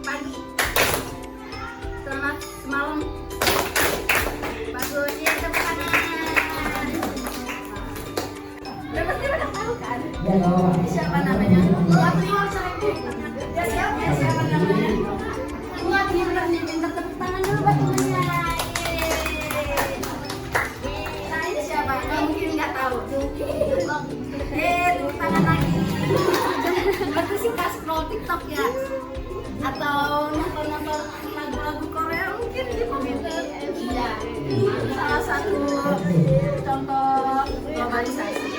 pagi, selamat malam. Bagus ya, tepuk tangan. Udah pasti pada tahu kan? Siapa namanya? Ya siapa namanya? Buat minta tepuk tangan dulu buat temennya. Nah ini siapa? Mungkin nggak tahu. Tepuk tangan lagi. Berarti sih pas scroll TikTok ya? Atau nonton lagu-lagu Korea mungkin di komentar. Iya. Salah satu contoh globalisasi.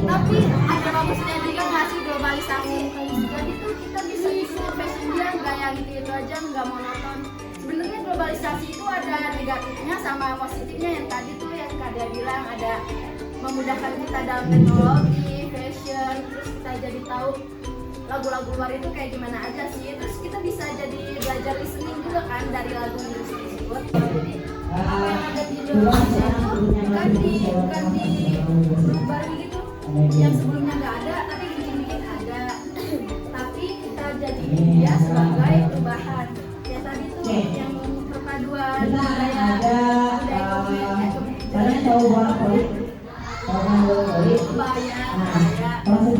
Tapi ada bagusnya juga nggak sih globalisasi? Jadi tuh kita bisa isi fashion dia nggak yang gitu aja, nggak monoton. Sebenarnya globalisasi itu ada negatifnya sama positifnya. Yang tadi tuh yang Kak Dia bilang ada memudahkan kita dalam teknologi, fashion, terus kita jadi tahu lagu-lagu luar itu kayak gimana aja sih. Terus kita bisa jadi belajar listening juga kan dari lagu Inggris tersebut. Jadi apa yang ada di Indonesia itu bukan di berubah gitu. Yang sebelumnya nggak ada, tapi bikin ada. Tapi kita jadi dia sebagai perubahan. Ya tadi tuh yang perpaduan budaya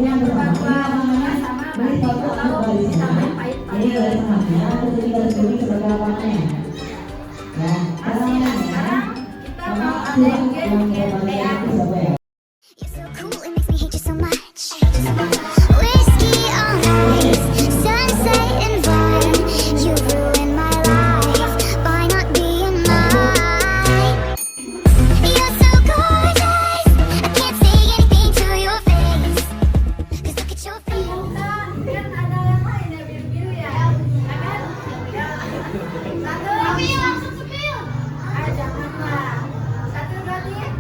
yang perpaduan sama batik kalau ditambahin pahit-pahit. Asli, nah sekarang kita mau ada game ya. You're so cool, it makes me hate you so much. Whiskey on ice, sunset and vine. You ruined my life by not being mine. You're so gorgeous, I can't say anything to your face. 'Cause look at your face. Kan ada yang lain ya, biru-biru ya. Kan? Ya. Satu. Tapi langsung spill. Janganlah. Satu, dua, tiga.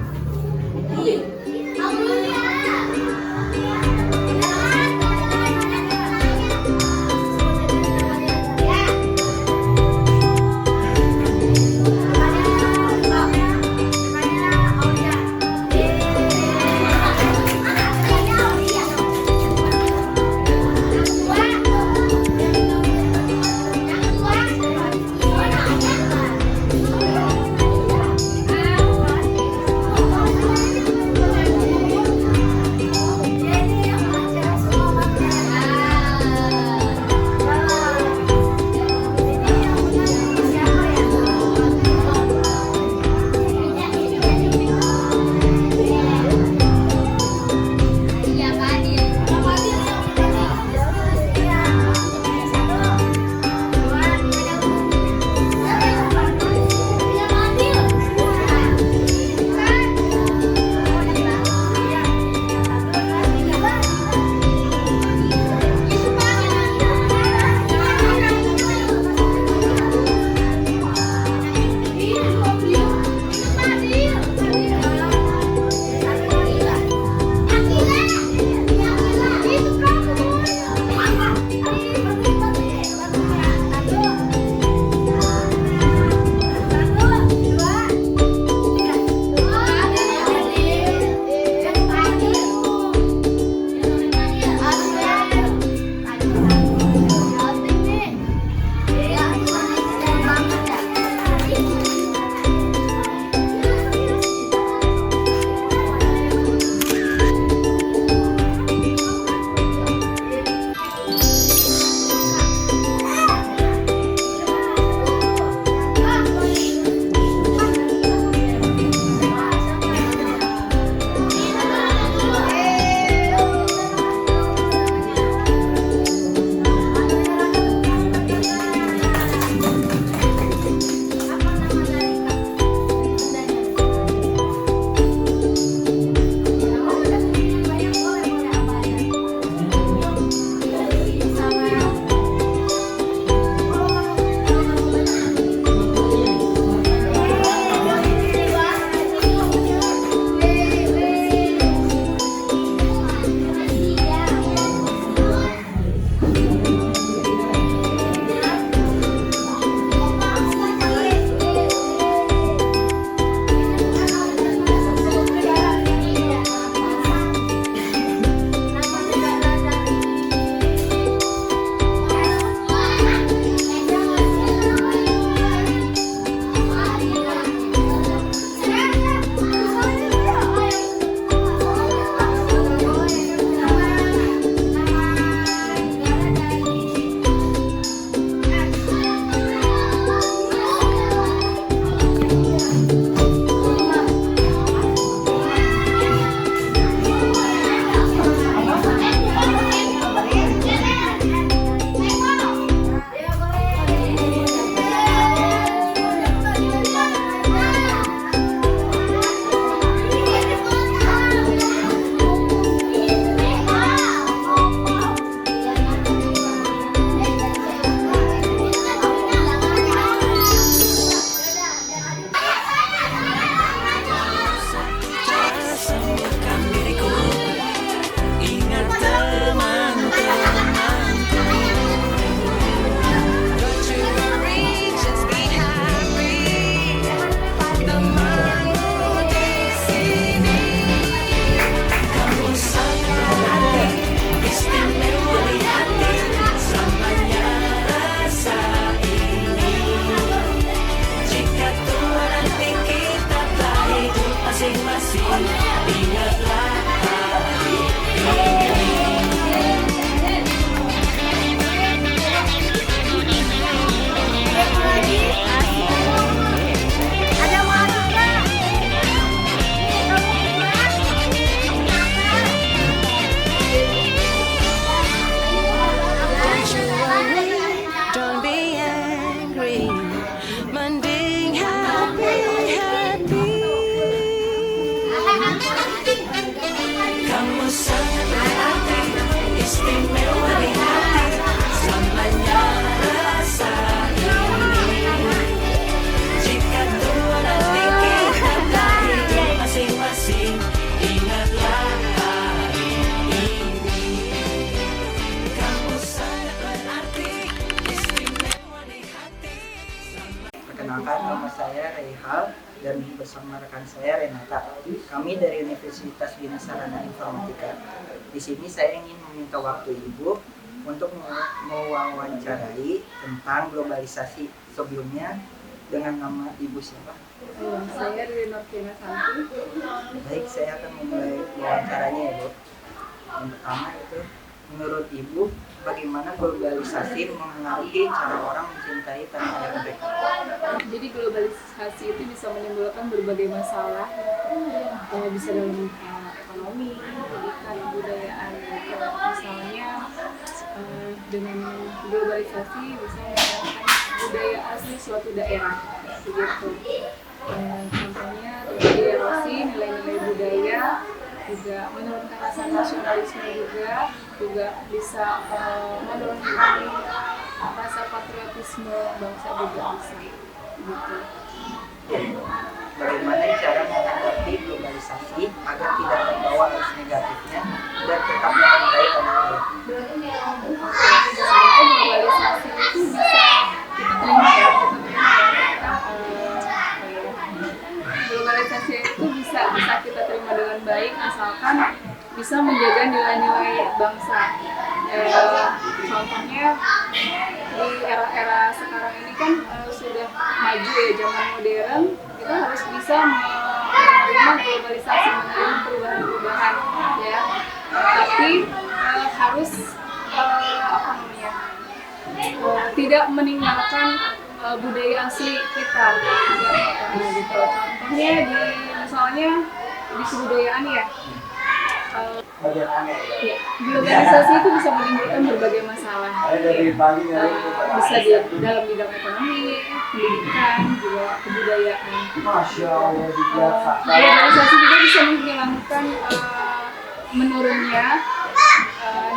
masing-masing. Ingatlah hari Ada mau juga. Don't be angry, mending happy. Kamu sangat berarti, istimewa di hati, selamanya rasa ini. Jika tua nanti kita tak hidup masing-masing, ingatlah hari ini. Kamu sangat berarti, istimewa di hati. Perkenalkan, nama saya Reihal dan bersama rekan saya Renata. Kami dari Universitas Bina Sarana Informatika. Di sini saya ingin meminta waktu Ibu untuk mewawancarai tentang globalisasi. Sebelumnya, dengan nama Ibu siapa? Saya Rinor Kina Santi. Baik, saya akan memulai wawancaranya ya, Bu. Yang pertama itu, menurut Ibu, bagaimana globalisasi mempengaruhi cara orang mencintai tanah air mereka? Jadi globalisasi itu bisa menimbulkan berbagai masalah, bisa dalam ekonomi, pendidikan, kebudayaan. Misalnya dengan globalisasi bisa meningkatkan budaya asli suatu daerah, begitu. Contohnya terjadi erosi nilai-nilai budaya, juga menurunkan rasa nasionalisme juga bisa menurunkan rasa patriotisme bangsa juga bisa gitu. Bagaimana cara menghadapi globalisasi agar tidak terbawa arus negatifnya dan tetap mencintai tanah air? Sebenarnya globalisasi itu bisa kita terima ya, globalisasi itu bisa kita terima dengan baik asalkan bisa menjaga nilai-nilai bangsa. Contohnya di era-era sekarang ini kan sudah maju ya, zaman modern, kita harus bisa menerima globalisasi, menerima perubahan-perubahan ya. Tapi harus tidak meninggalkan budaya asli kita gitu. Contohnya misalnya di kebudayaan ya, globalisasi itu bisa menimbulkan berbagai masalah. Bisa di dalam bidang ekonomi, pendidikan, juga kebudayaan. Globalisasi juga bisa menghilangkan menurunnya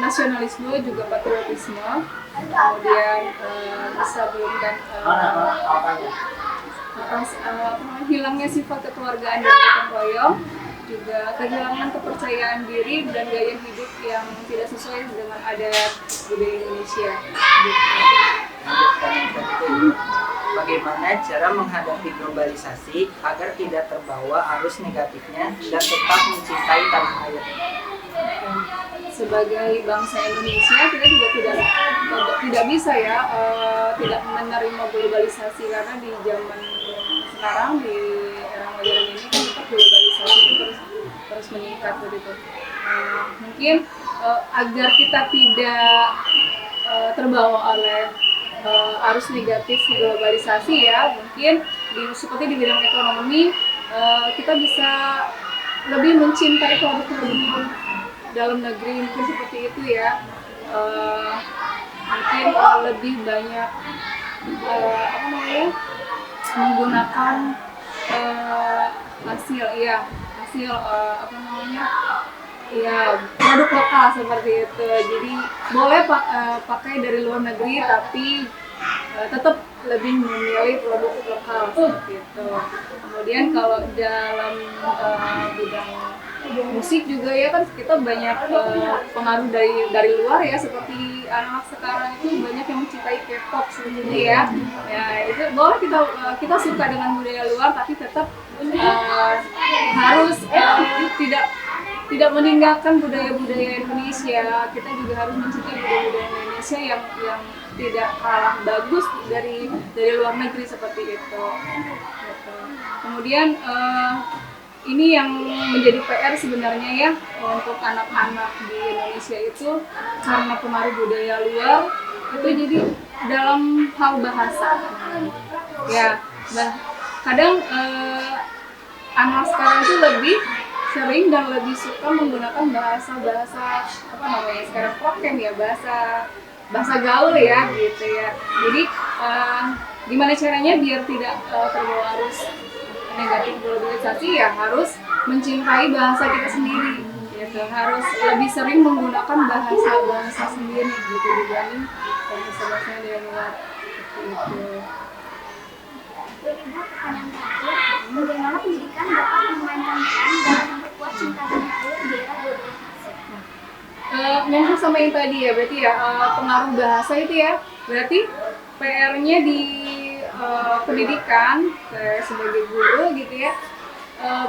nasionalisme, juga patriotisme. Kemudian bisa menurunkan hilangnya sifat kekeluargaan dan gotong royong, juga kehilangan kepercayaan diri dan gaya hidup yang tidak sesuai dengan adat budaya Indonesia. Bagaimana cara menghadapi globalisasi agar tidak terbawa arus negatifnya dan tetap mencintai tanah air? Sebagai bangsa Indonesia, kita juga tidak bisa ya tidak menerima globalisasi, karena di zaman sekarang, di era modern ini kan kita globalisasi itu terus meningkat begitu. Mungkin agar kita tidak terbawa oleh arus negatif globalisasi ya, mungkin seperti di bidang ekonomi kita bisa lebih mencintai produk-produk dalam negeri, mungkin seperti itu ya. Mungkin lebih banyak menggunakan hasil produk lokal seperti itu. Jadi boleh pakai dari luar negeri, tapi tetap lebih memilih produk lokal seperti itu. Kemudian kalau dalam bidang musik juga ya, kan kita banyak pengaruh dari luar ya, seperti anak sekarang itu banyak yang mencintai K-pop seperti ya. Ya itu boleh kita suka dengan budaya luar, tapi tetap harus tidak meninggalkan budaya-budaya Indonesia. Kita juga harus mencintai budaya-budaya Indonesia yang tidak kalah bagus dari luar negeri seperti itu. Kemudian ini yang menjadi PR sebenarnya ya untuk anak-anak di Indonesia itu, karena pengaruh budaya luar itu jadi dalam hal bahasa ya. Kadang anak sekarang itu lebih sering dan lebih suka menggunakan bahasa apa namanya sekarang prokem ya, bahasa gaul ya gitu ya. Jadi gimana caranya biar tidak terbawa arus negatif globalisasi, ya harus mencintai bahasa kita sendiri gitu. Harus lebih sering menggunakan bahasa sendiri gitu dibanding bahasa dari luar gitu. Ibu, pertanyaan terakhir, bagaimana pendidikan dapat memainkan peran dalam memperkuat cinta tanah air di era globalisasi? Nyambung sama yang tadi ya, berarti ya pengaruh bahasa itu ya, berarti PR-nya di pendidikan sebagai guru gitu ya.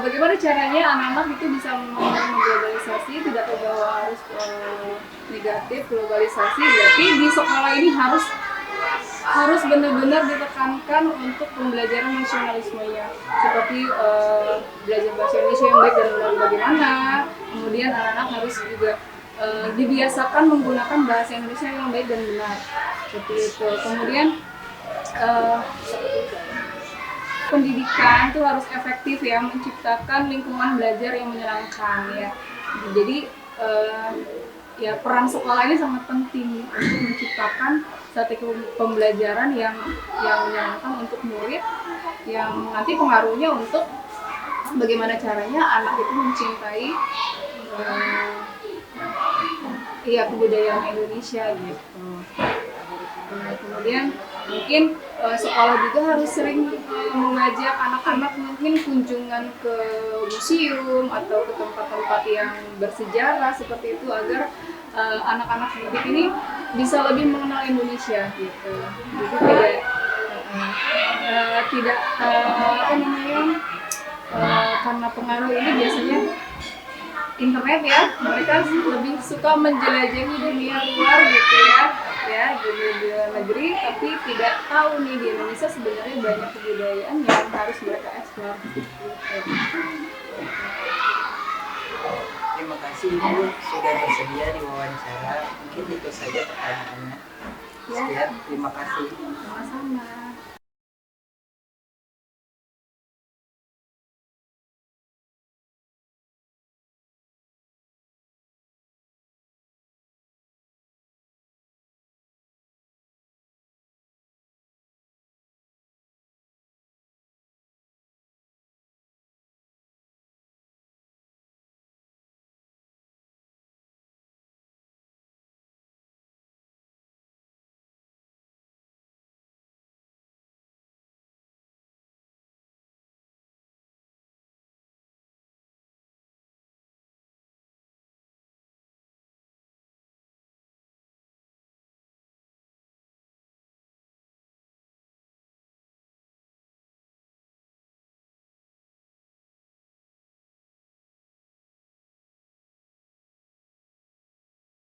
Bagaimana caranya anak-anak itu bisa menerima globalisasi, tidak terbawa arus negatif globalisasi. Berarti di sekolah ini harus benar-benar ditekankan untuk pembelajaran nasionalismenya, seperti belajar bahasa Indonesia yang baik dan benar bagaimana. Kemudian anak-anak harus juga dibiasakan menggunakan bahasa Indonesia yang baik dan benar, seperti itu. Kemudian pendidikan itu harus efektif ya, menciptakan lingkungan belajar yang menyenangkan ya. Jadi ya peran sekolah ini sangat penting untuk menciptakan strategi pembelajaran yang menyenangkan untuk murid, yang nanti pengaruhnya untuk bagaimana caranya anak itu mencintai kebudayaan Indonesia gitu. Kemudian mungkin sekolah juga harus sering mengajak anak-anak mungkin kunjungan ke museum atau ke tempat-tempat yang bersejarah seperti itu, agar anak-anak didik ini bisa lebih mengenal Indonesia gitu. Jadi tidak karena pengaruh ini biasanya internet ya, mereka lebih suka menjelajahi dunia luar gitu ya di luar negeri, tapi tidak tahu nih di Indonesia sebenarnya banyak kebudayaan yang harus mereka eksplor gitu. Terima kasih Ibu sudah bersedia diwawancara. Mungkin itu saja pertanyaannya. Sekian, terima kasih. Sama-sama.